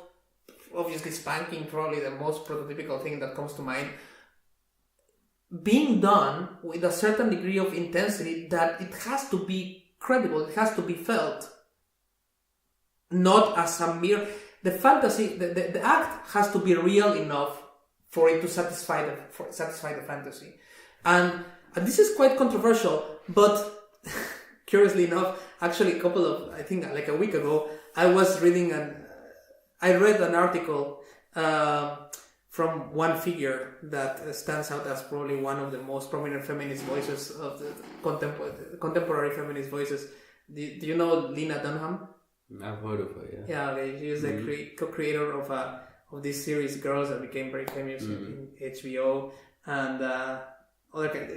obviously, spanking, probably the most prototypical thing that comes to mind. Being done with a certain degree of intensity that it has to be credible, it has to be felt. Not as a mere... The fantasy, the act has to be real enough for it to satisfy the fantasy. And this is quite controversial, but curiously enough, actually I think like a week ago, I read an article from one figure that stands out as probably one of the most prominent feminist voices of the contemporary feminist voices. Do you know Lena Dunham? I've heard of her, yeah. Yeah, she is the co-creator of this series Girls that became very famous in HBO and other kind.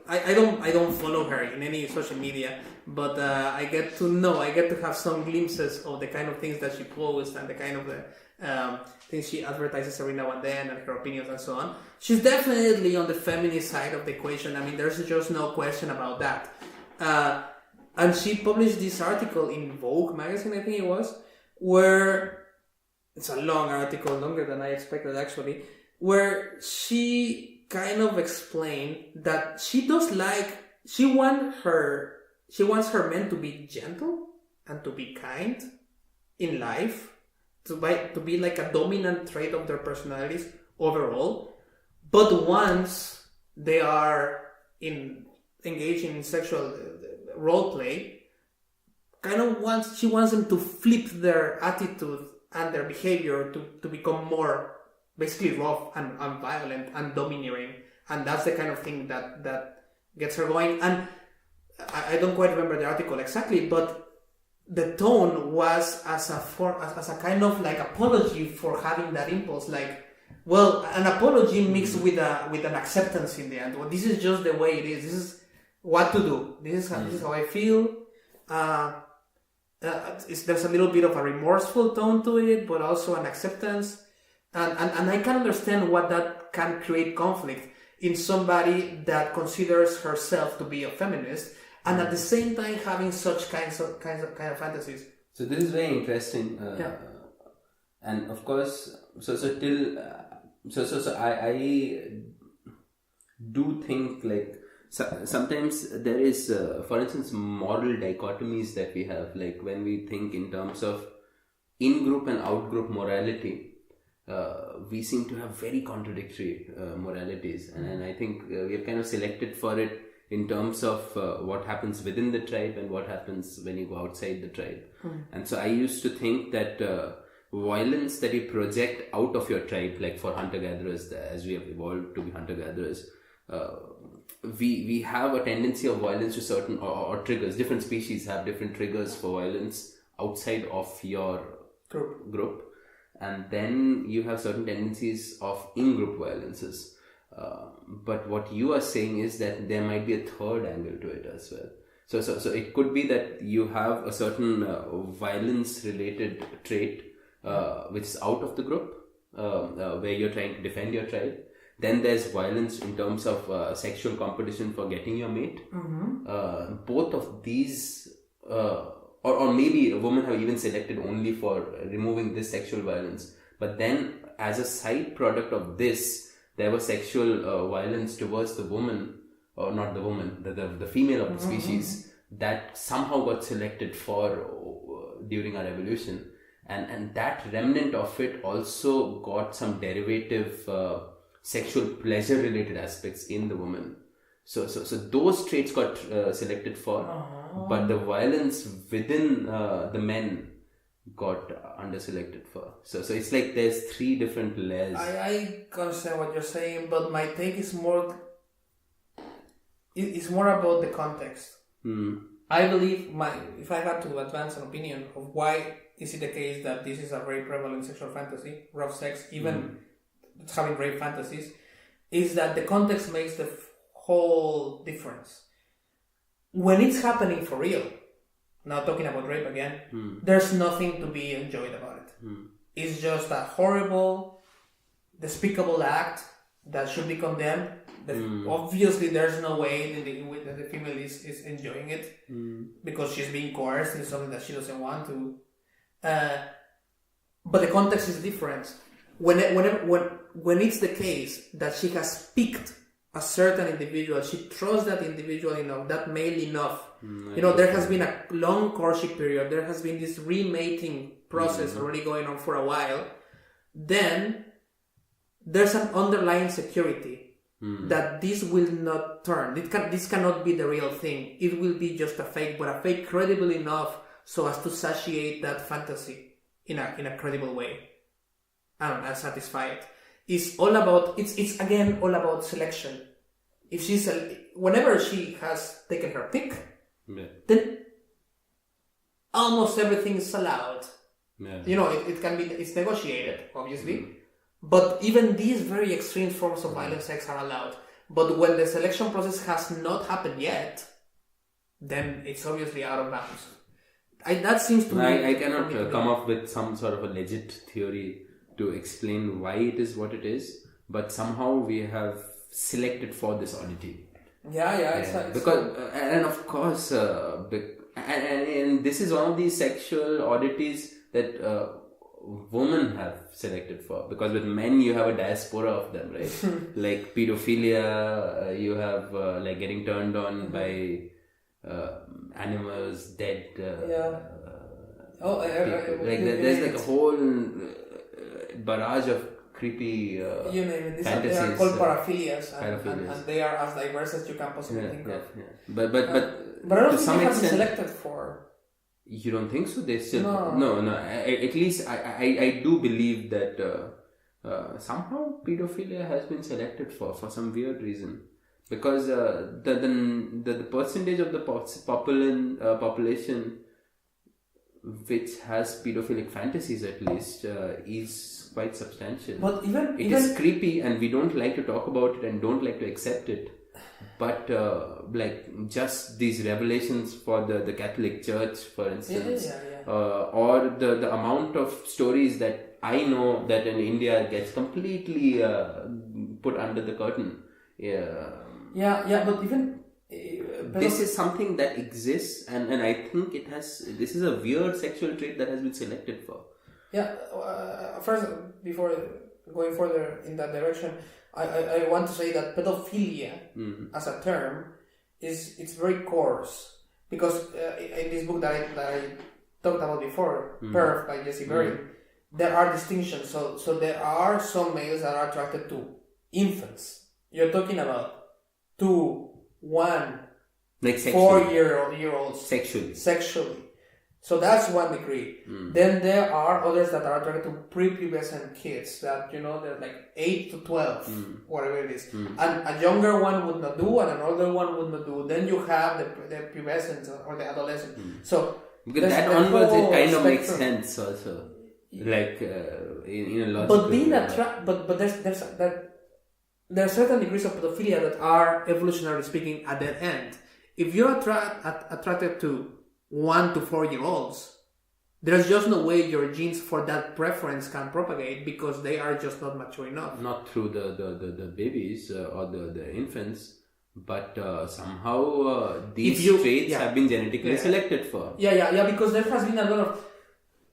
I don't follow her in any social media, but I get to have some glimpses of the kind of things that she posts and the kind of things she advertises every now and then and her opinions and so on. She's definitely on the feminist side of the equation. I mean, there's just no question about that. And she published this article in Vogue magazine, I think it was, where it's a long article, longer than I expected actually, where she kind of explained that she wants her men to be gentle and to be kind in life, to be like a dominant trait of their personalities overall, but once they are engaging in sexual role play, she wants them to flip their attitude and their behavior to become more basically rough and violent and domineering, and that's the kind of thing that gets her going. And I don't quite remember the article exactly, but the tone was as a kind of like apology for having that impulse, like, well, an apology mixed with an acceptance in the end. Well, this is just the way it is. This is what to do. This is how I feel. There's a little bit of a remorseful tone to it, but also an acceptance. And I can understand what that can create conflict in somebody that considers herself to be a feminist, and at the same time having such kinds of fantasies. So this is very interesting. And of course, I do think like. Sometimes there is, for instance, moral dichotomies that we have, like when we think in terms of in-group and out-group morality, we seem to have very contradictory moralities, and I think we have kind of selected for it in terms of what happens within the tribe and what happens when you go outside the tribe. And so I used to think that violence that you project out of your tribe, like for hunter-gatherers, as we have evolved to be hunter-gatherers, we have a tendency of violence to certain or triggers. Different species have different triggers for violence outside of your group. And then you have certain tendencies of in-group violences. But what you are saying is that there might be a third angle to it as well. So it could be that you have a certain violence-related trait which is out of the group, where you're trying to defend your tribe. Then there's violence in terms of sexual competition for getting your mate. Both of these, or maybe a woman have even selected only for removing this sexual violence. But then, as a side product of this, there was sexual violence towards the woman, or not the woman, the female of the species, that somehow got selected for during our evolution. And that remnant of it also got some derivative sexual pleasure related aspects in the woman. So those traits got selected for, but the violence within the men got under-selected for. So it's like there's three different layers. I understand what you're saying, but my take is more... It's more about the context. I believe, if I had to advance an opinion of why is it the case that this is a very prevalent sexual fantasy, rough sex, even having rape fantasies, is that the context makes the whole difference. When it's happening for real, now talking about rape again, there's nothing to be enjoyed about it. It's just a horrible, despicable act that should be condemned. Obviously, there's no way that the female is enjoying it because she's being coerced into something that she doesn't want to. But the context is different. When it's the case that she has picked a certain individual, she trusts that individual enough, that male enough. There has been a long courtship period. There has been this remating process already going on for a while. Then there's an underlying security that this will not turn. This cannot be the real thing. It will be just a fake, but a fake credible enough so as to satiate that fantasy in a credible way. And satisfy it. It's all about, it's again all about selection. If whenever she has taken her pick, then almost everything is allowed. It can be, it's negotiated, obviously. But even these very extreme forms of violent sex are allowed. But when the selection process has not happened yet, then it's obviously out of bounds. That seems to me... I cannot come up with some sort of a legit theory to explain why it is what it is, but somehow we have selected for this oddity. Because and of course, and this is one of these sexual oddities that women have selected for, because with men you have a diaspora of them, right? Like pedophilia, you have like getting turned on by animals, dead. There's like a whole barrage of creepy fantasies. They are called paraphilias, and they are as diverse as you can possibly think of. But I don't think they have been selected for. You don't think so? They still no. At least I do believe that somehow pedophilia has been selected for some weird reason, because the percentage of the population which has pedophilic fantasies at least is quite substantial. But even is creepy, and we don't like to talk about it and don't like to accept it. But like just these revelations for the Catholic Church, for instance, or the amount of stories that I know that in India gets completely put under the curtain. But even this is something that exists, and I think this is a weird sexual trait that has been selected for. First, before going further in that direction, I want to say that pedophilia as a term it's very coarse, because in this book that I talked about before, Perf by Jesse Berry, there are distinctions. So there are some males that are attracted to infants. You're talking about 2, 1, like 4-year-olds sexually. So that's one degree. Then there are others that are attracted to prepubescent kids that, they're like 8 to 12, whatever it is. And a younger one would not do, and an older one would not do. Then you have the pubescent or the adolescent. So Because that onwards, it kind of makes sense also. Like, in a logical but being but there are certain degrees of pedophilia that are, evolutionarily speaking, at their end. If you're attracted to 1 to 4 year olds, there's just no way your genes for that preference can propagate because they are just not mature enough. Not through the babies or the infants, but somehow these traits have been genetically selected for. Yeah, because there has been a lot of...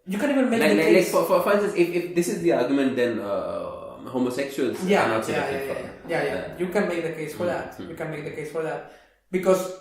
You can even make the case... Like for instance, if this is the argument, then homosexuals are not selected for. Yeah. You can make the case for that. You can make the case for that. Because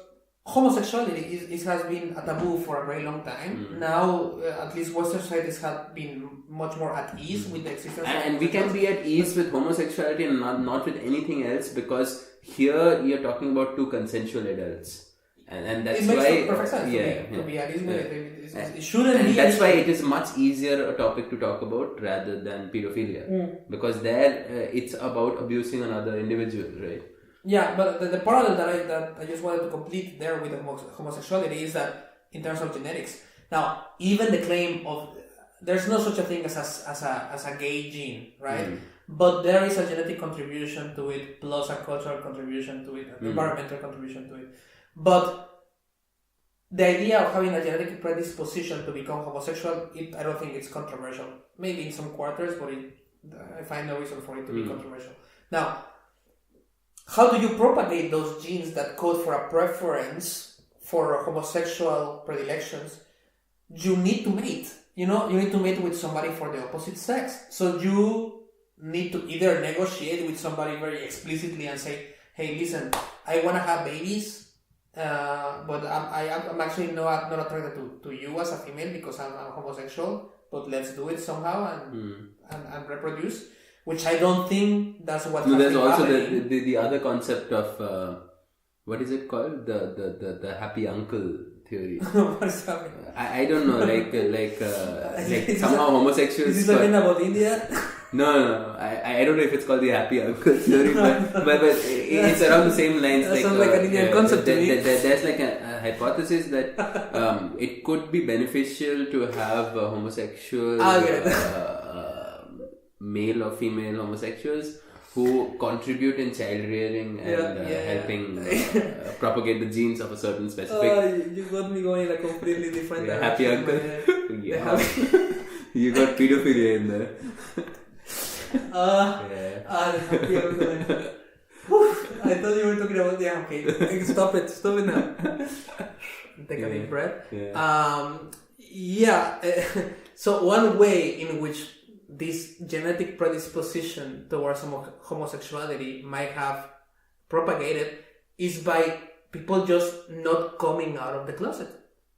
homosexuality has been a taboo for a very long time. Now, at least Western societies have been much more at ease with the existence of and we can be at ease with homosexuality and not with anything else, because here you're talking about 2 consensual adults. And that's why... It makes perfect sense to be at ease with it. It shouldn't be... And that's why it is much easier a topic to talk about rather than pedophilia. Because there, it's about abusing another individual, right? Yeah, but the parallel that I just wanted to complete there with homosexuality is that in terms of genetics. Now, even the claim of there's no such a thing as a gay gene, right? But there is a genetic contribution to it, plus a cultural contribution to it, an environmental contribution to it. But the idea of having a genetic predisposition to become homosexual, I don't think it's controversial. Maybe in some quarters, but I find no reason for it to be controversial. Now, how do you propagate those genes that code for a preference for homosexual predilections? You need to mate. You need to mate with somebody for the opposite sex. So you need to either negotiate with somebody very explicitly and say, hey, listen, I want to have babies, but I'm actually not attracted to you as a female because I'm homosexual, but let's do it somehow and reproduce. Which I don't think that's what. No, there's also the other concept of what is it called? The happy uncle theory. What is happening? I don't know. Like somehow homosexuals. Is this again about India? No. I don't know if it's called the happy uncle theory, but it's around the same lines. That sounds like an Indian concept to me. There's like a hypothesis that it could be beneficial to have homosexual. Male or female homosexuals who contribute in child rearing and helping propagate the genes of a certain specific... you got me going in a completely different direction. Happy uncle. You got pedophilia in there. The happy uncle. I thought you were talking about... Yeah, okay. Stop it now. Take a deep breath. So one way in which this genetic predisposition towards homosexuality might have propagated is by people just not coming out of the closet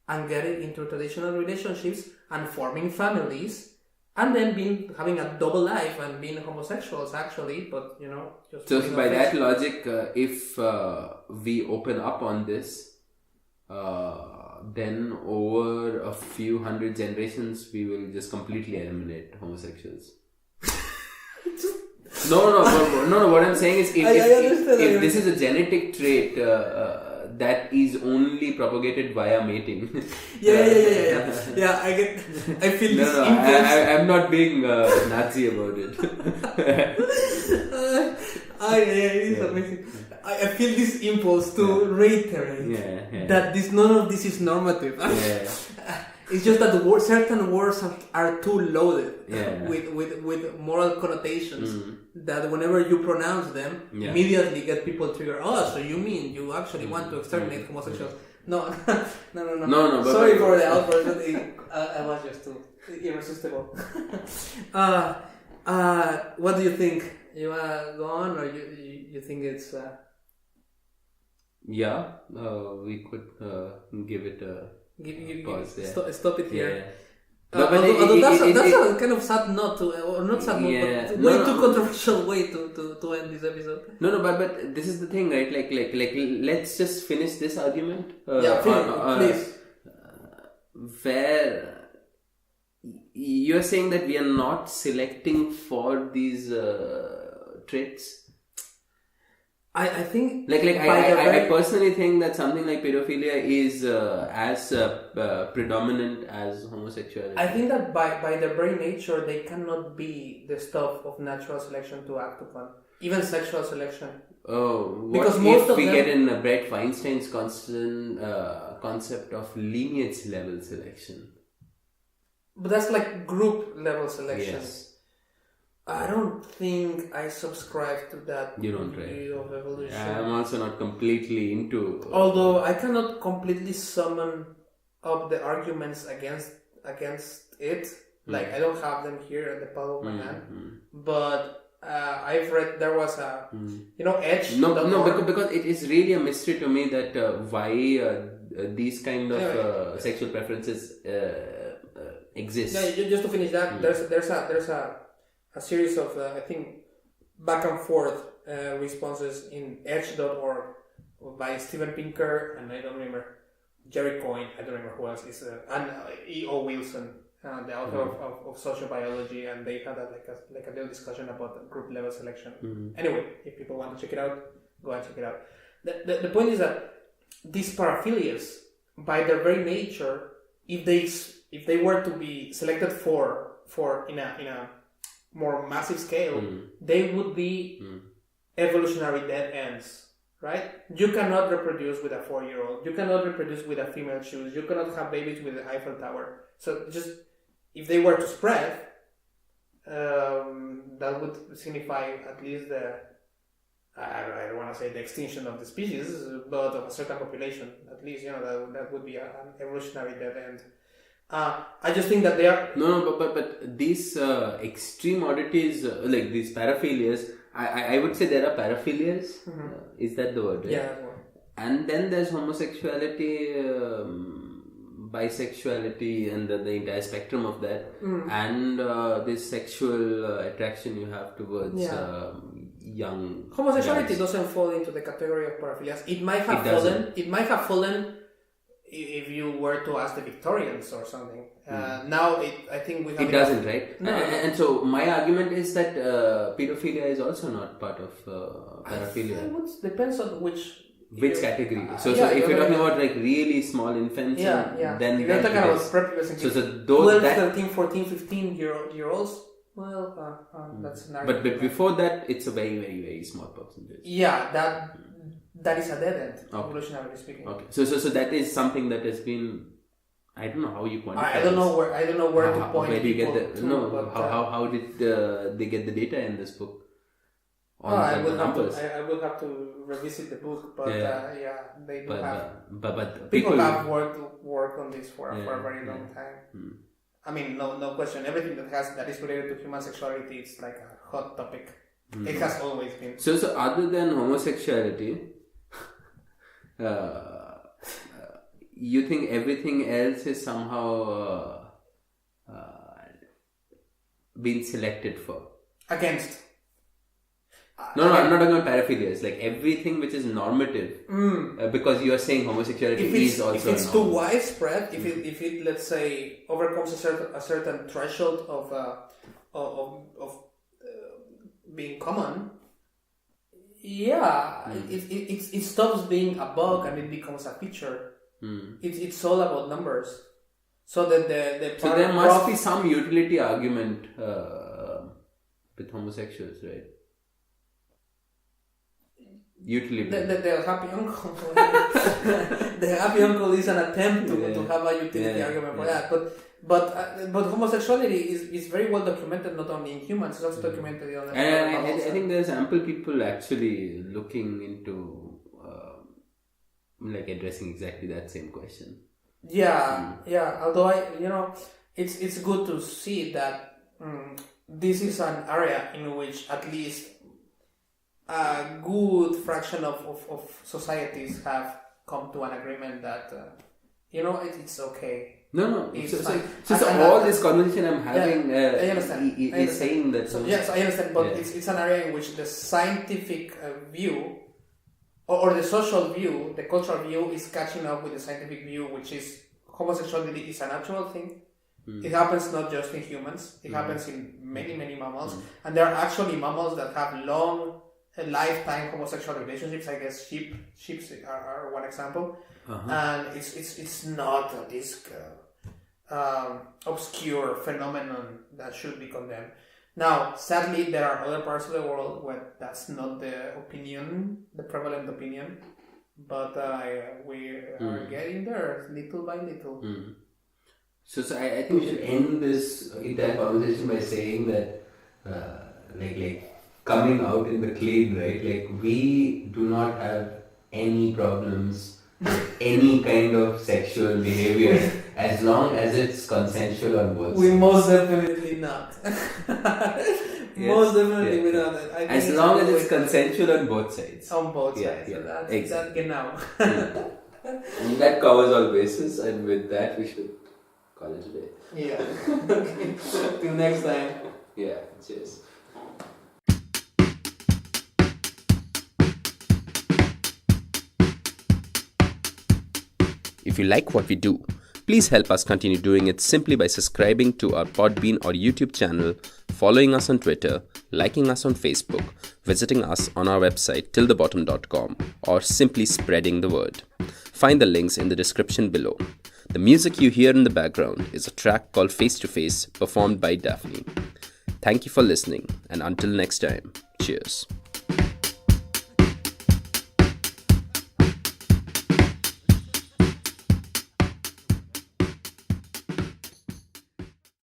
and getting into traditional relationships and forming families and then having a double life and being homosexuals actually, but just... So by that logic, if we open up on this, then over a few hundred generations we will just completely eliminate homosexuals. No, what I'm saying is if this is a genetic trait that is only propagated via mating. Yeah, I feel this impulse. I'm not being Nazi about it. It's amazing. I feel this impulse to reiterate that none of this is normative. It's just that certain words are too loaded with moral connotations that whenever you pronounce them, immediately get people triggered. Oh, so you mean you actually want to exterminate homosexuals? No. Sorry for the outburst. I was just too irresistible. What do you think? You wanna go on, or you think it's? We could give it a pause there. Stop it here. Yeah. Although that's a kind of sad note or not sad note, but way too controversial way to end this episode. No, but this is the thing, right? Like let's just finish this argument. Please. Where you're saying that we are not selecting for these traits. I think I personally think that something like pedophilia is as predominant as homosexuality. I think that by their very nature they cannot be the stuff of natural selection to act upon, even sexual selection. Oh, because what most if of we them, get in Brett Feinstein's constant concept of lineage level selection? But that's like group level selection. Yes. I don't think I subscribe to that You don't, view of evolution. I'm also not completely into. Although I cannot completely summon up the arguments against it. Like I don't have them here at the palm of my hand. But I've read there was a Edge. No, because it is really a mystery to me that why these kind of sexual preferences exist. Yeah, just to finish that, there's a series of I think back and forth responses in Edge.org by Steven Pinker and I don't remember Jerry Coyne. I don't remember who else is and E.O. Wilson, the author of sociobiology, and they had like a little discussion about group level selection. Anyway, if people want to check it out, go and check it out. The point is that these paraphilias, by their very nature, if they were to be selected for in a more massive scale, they would be evolutionary dead ends, right? You cannot reproduce with a 4-year-old. You cannot reproduce with a female shoes. You cannot have babies with the Eiffel Tower. So just if they were to spread, that would signify at least I don't want to say the extinction of the species, but of a certain population. At least that would be an evolutionary dead end. I just think that they are but these extreme oddities like these paraphilias, I would say there are paraphilias. Is that the word? Right? Yeah, that's the word. And then there's homosexuality, bisexuality, and the entire spectrum of that, and this sexual attraction you have towards young. Homosexuality guys. doesn't fall into the category of paraphilias. It might have fallen if you were to ask the Victorians or something. Now I think we have. It doesn't, right? No. And so my argument is that pedophilia is also not part of paraphilia. It depends on which category. So if you're talking about like really small infants, then if you're talking about prepubescent, so 12, 13, 14, 15 year olds. Well, that's an argument. But before that, it's a very, very, very small percentage. Yeah, that is a dead end, evolutionarily speaking. Okay, so that is something that has been. I don't know how you quantify. I don't know where to point. Where do you get the to, how did they get the data in this book? I will have to revisit the book, but they do have. But people have worked on this for a very long time. I mean, no question. Everything that is related to human sexuality is like a hot topic. It has always been. So other than homosexuality, you think everything else is somehow been selected for? Against. No, I'm not talking about paraphilias. Like everything which is normative, because you are saying homosexuality is also. If it's too widespread, if it let's say overcomes a certain threshold of being common, it stops being a bug and it becomes a feature. It's all about numbers. So that so there must be some utility argument with homosexuals, right? Utility. The happy uncle. The happy uncle is an attempt to have a utility argument for that. But homosexuality is very well documented, not only in humans, it's also documented on. And I think there's ample people actually looking into like addressing exactly that same question. Yeah. Although it's good to see that this is an area in which at least a good fraction of societies have come to an agreement that it's okay. No. So all this conversation I'm having I understand. is saying that. So yes, I understand, but it's an area in which the scientific view or the social view, the cultural view, is catching up with the scientific view, which is homosexuality is a natural thing. It happens not just in humans; it happens in many mammals, and there are actually mammals that have long lifetime homosexual relationships. I guess ships are one example, and it's not this obscure phenomenon that should be condemned. Now, sadly, there are other parts of the world where that's not the prevalent opinion, but we are getting there little by little. So I think we should end this entire conversation by saying that, like coming out in the clean, right? Like, we do not have any problems with any kind of sexual behavior as long as it's consensual on both sides. We most definitely not. Most definitely we not. As long as it's consensual on both sides. On both sides. Yeah, So that's exactly. genau. And that covers all bases, and with that we should call it a day. Yeah. Okay. Till next time. Yeah, cheers. If you like what we do, please help us continue doing it simply by subscribing to our Podbean or YouTube channel, following us on Twitter, liking us on Facebook, visiting us on our website tillthebottom.com, or simply spreading the word. Find the links in the description below. The music you hear in the background is a track called Face to Face, performed by Daphne. Thank you for listening, and until next time, cheers.